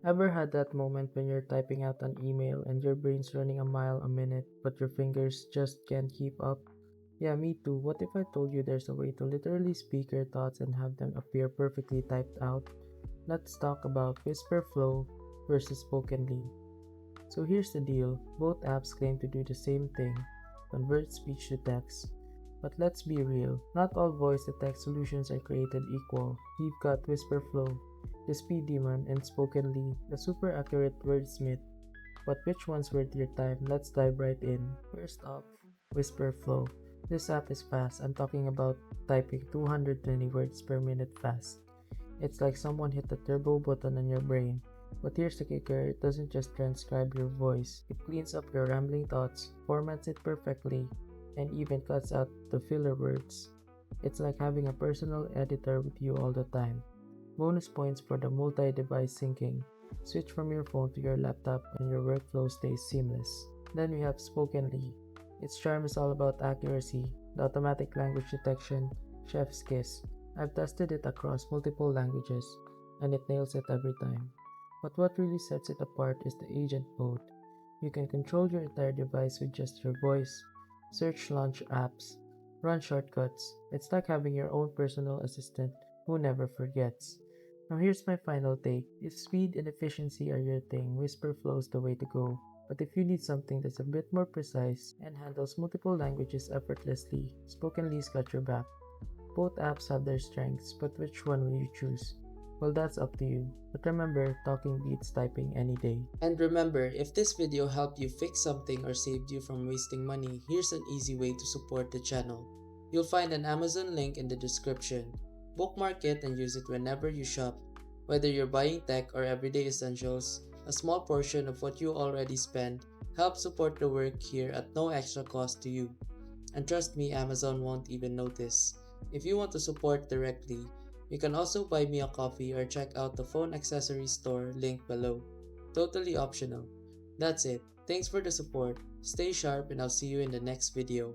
Ever had that moment when you're typing out an email and your brain's running a mile a minute, but your fingers just can't keep up? Yeah, me too. What if I told you there's a way to literally speak your thoughts and have them appear perfectly typed out? Let's talk about Whisper Flow versus Spokenly. So here's the deal, both apps claim to do the same thing, convert speech to text. But let's be real, not all voice to text solutions are created equal. We've got Whisper Flow, the speed demon, and Spokenly, the super accurate wordsmith. But which one's worth your time? Let's dive right in. First off, Whisper Flow. This app is fast. I'm talking about typing 220 words per minute fast. It's like someone hit the turbo button on your brain. But here's the kicker, it doesn't just transcribe your voice. It cleans up your rambling thoughts, formats it perfectly, and even cuts out the filler words. It's like having a personal editor with you all the time. Bonus points for the multi-device syncing. Switch from your phone to your laptop and your workflow stays seamless. Then we have Spokenly. Its charm is all about accuracy, the automatic language detection, chef's kiss. I've tested it across multiple languages, and it nails it every time. But what really sets it apart is the agent mode. You can control your entire device with just your voice, search launch apps, run shortcuts. It's like having your own personal assistant who never forgets. Now here's my final take. If speed and efficiency are your thing, Whisper Flow's the way to go. But if you need something that's a bit more precise and handles multiple languages effortlessly, Spokenly's got your back. Both apps have their strengths, but which one will you choose? Well, that's up to you. But remember, talking beats typing any day. And remember, if this video helped you fix something or saved you from wasting money, here's an easy way to support the channel. You'll find an Amazon link in the description. Bookmark it and use it whenever you shop. Whether you're buying tech or everyday essentials, a small portion of what you already spend helps support the work here at no extra cost to you. And trust me, Amazon won't even notice. If you want to support directly, you can also buy me a coffee or check out the phone accessory store link below. Totally optional. That's it. Thanks for the support. Stay sharp and I'll see you in the next video.